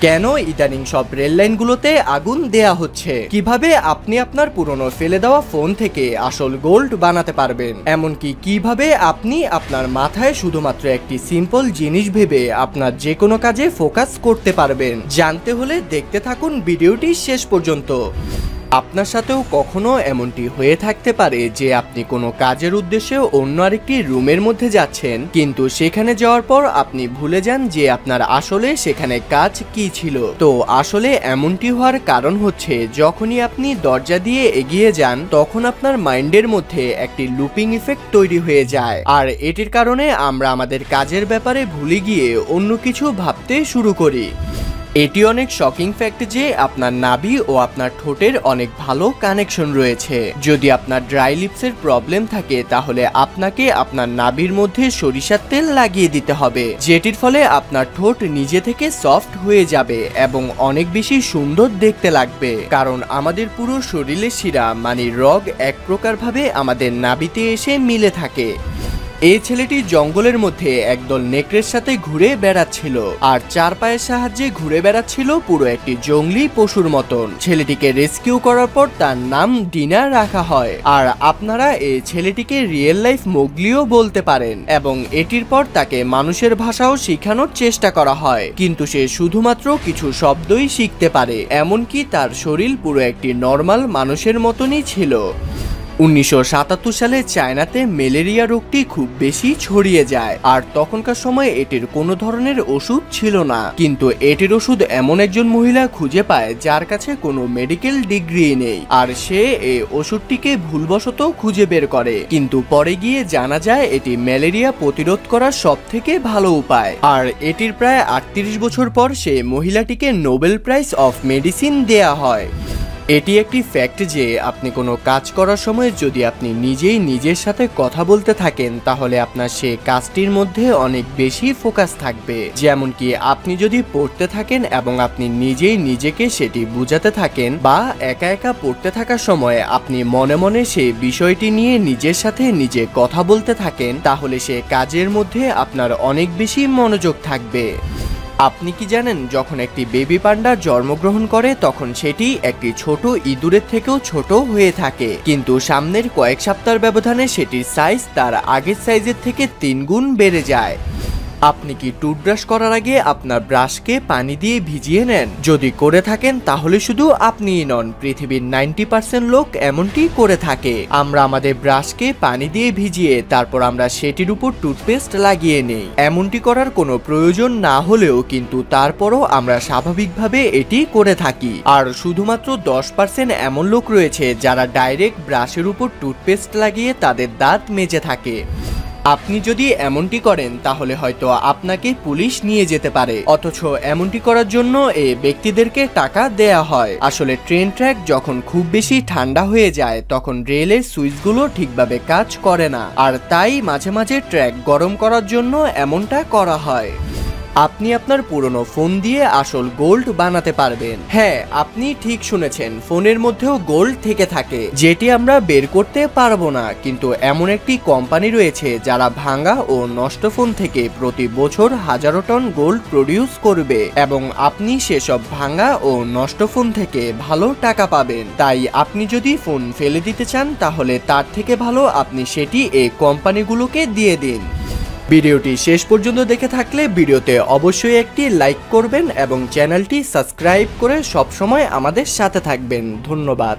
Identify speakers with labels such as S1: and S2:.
S1: কেন ইদানিং সব রেল লাইনগুলোতে আগুন দেয়া হচ্ছে, কিভাবে আপনি আপনার পুরনো ফেলে দেওয়া ফোন থেকে আসল গোল্ড বানাতে পারবেন, এমনকি কিভাবে আপনি আপনার মাথায় শুধুমাত্র একটি সিম্পল জিনিস ভেবে আপনার যে কোনো কাজে ফোকাস করতে পারবেন। জানতে হলে দেখতে থাকুন ভিডিওটি শেষ পর্যন্ত। আপনার সাথেও কখনো এমনটি হয়ে থাকতে পারে যে আপনি কোনো কাজের উদ্দেশ্যে অন্য আরেকটি রুমের মধ্যে যাচ্ছেন, কিন্তু সেখানে যাওয়ার পর আপনি ভুলে যান যে আপনার আসলে সেখানে কাজ কি ছিল। তো আসলে এমনটি হওয়ার কারণ হচ্ছে যখনই আপনি দরজা দিয়ে এগিয়ে যান তখন আপনার মাইন্ডের মধ্যে একটি লুপিং ইফেক্ট তৈরি হয়ে যায়, আর এটির কারণে আমরা আমাদের কাজের ব্যাপারে ভুলে গিয়ে অন্য কিছু ভাবতে শুরু করি। এটি অনেক শকিং ফ্যাক্ট যে আপনার নাভি ও আপনার ঠোঁটের অনেক ভালো কানেকশন রয়েছে। যদি আপনার ড্রাই লিপসের প্রবলেম থাকে তাহলে আপনাকে আপনার নাভির মধ্যে সরিষার তেল লাগিয়ে দিতে হবে, যেটির ফলে আপনার ঠোঁট নিজে থেকে সফট হয়ে যাবে এবং অনেক বেশি সুন্দর দেখতে লাগবে। কারণ আমাদের পুরো শরীরের শিরা মানে রগ এক প্রকারভাবে আমাদের নাভিতে এসে মিলে থাকে। এই ছেলেটি জঙ্গলের মধ্যে একদল নেকড়ের সাথে ঘুরে বেড়াচ্ছিল আর চার পায়ের সাহায্যে ঘুরে বেড়াচ্ছিল পুরো একটি জঙ্গলি পশুর মতন। ছেলেটিকে রেস্কিউ করার পর তার নাম ডিনা রাখা হয়, আর আপনারা এই ছেলেটিকে রিয়েল লাইফ মোগলিও বলতে পারেন। এবং এটির পর তাকে মানুষের ভাষাও শেখানোর চেষ্টা করা হয়, কিন্তু সে শুধুমাত্র কিছু শব্দই শিখতে পারে, এমনকি তার শরীর পুরো একটি নর্মাল মানুষের মতনই ছিল। 1977 সালে চায়নাতে ম্যালেরিয়া রোগটি খুব বেশি ছড়িয়ে যায়, আর তখনকার সময় এটির কোনো ধরনের ওষুধ ছিল না। কিন্তু এটির ওষুধ এমন একজন মহিলা খুঁজে পায় যার কাছে কোনো মেডিকেল ডিগ্রি নেই, আর সে এই ওষুধটিকে ভুলবশত খুঁজে বের করে। কিন্তু পরে গিয়ে জানা যায় এটি ম্যালেরিয়া প্রতিরোধ করার সবথেকে ভালো উপায়। আর এটির প্রায় 38 বছর পর সে মহিলাটিকে নোবেল প্রাইজ অফ মেডিসিন দেয়া হয়। এটি একটি ফ্যাক্ট যে আপনি কোনো কাজ করার সময় যদি আপনি নিজেই নিজের সাথে কথা বলতে থাকেন তাহলে আপনার সে কাজটির মধ্যে অনেক বেশি ফোকাস থাকবে। যেমন কি আপনি যদি পড়তে থাকেন এবং আপনি নিজেই নিজেকে সেটি বুঝাতে থাকেন, বা একা একা পড়তে থাকার সময় আপনি মনে মনে সেই বিষয়টি নিয়ে নিজের সাথে নিজে কথা বলতে থাকেন, তাহলে সে কাজের মধ্যে আপনার অনেক বেশি মনোযোগ থাকবে। আপনি কি জানেন যখন একটি বেবি পান্ডা জন্মগ্রহণ করে তখন সেটি একটি ছোট ইঁদুরের থেকেও ছোট হয়ে থাকে, কিন্তু সামনের কয়েক সপ্তাহের ব্যবধানে সেটির সাইজ তার আগের সাইজের থেকে 3 গুণ বেড়ে যায়। আপনি কি টুথব্রাশ করার আগে আপনার ব্রাশকে পানি দিয়ে ভিজিয়ে নেন? যদি করে থাকেন তাহলে শুধু আপনিই নন, পৃথিবীর 90% লোক এমনটি করে থাকে। আমরা আমাদের ব্রাশকে পানি দিয়ে ভিজিয়ে তারপর আমরা সেটির উপর টুথপেস্ট লাগিয়ে নেই। এমনটি করার কোনো প্রয়োজন না হলেও কিন্তু তারপরও আমরা স্বাভাবিকভাবে এটি করে থাকি। আর শুধুমাত্র 10% এমন লোক রয়েছে যারা ডাইরেক্ট ব্রাশের উপর টুথপেস্ট লাগিয়ে তাদের দাঁত মেজে থাকে। আপনি যদি এমনটি করেন তাহলে হয়তো আপনাকে পুলিশ নিয়ে যেতে পারে, অথচ এমনটি করার জন্য এই ব্যক্তিদেরকে টাকা দেয়া হয়। আসলে ট্রেন ট্র্যাক যখন খুব বেশি ঠান্ডা হয়ে যায় তখন রেলের সুইচগুলো ঠিকভাবে কাজ করে না, আর তাই মাঝে মাঝে ট্র্যাক গরম করার জন্য এমনটা করা হয়। আপনি আপনার পুরনো ফোন দিয়ে আসল গোল্ড বানাতে পারবেন। হ্যাঁ, আপনি ঠিক শুনেছেন, ফোনের মধ্যেও গোল্ড থেকে থাকে যেটি আমরা বের করতে পারবো না। কিন্তু এমন একটি কোম্পানি রয়েছে যারা ভাঙা ও নষ্ট ফোন থেকে প্রতি বছর হাজারো টন গোল্ড প্রডিউস করবে, এবং আপনি সেসব ভাঙা ও নষ্ট ফোন থেকে ভালো টাকা পাবেন। তাই আপনি যদি ফোন ফেলে দিতে চান তাহলে তার থেকে ভালো আপনি সেটি এই কোম্পানিগুলোকে দিয়ে দিন। ভিডিওটি শেষ পর্যন্ত দেখে থাকলে ভিডিওতে অবশ্যই একটি লাইক করবেন এবং চ্যানেলটি সাবস্ক্রাইব করে সবসময় আমাদের সাথে থাকবেন। ধন্যবাদ।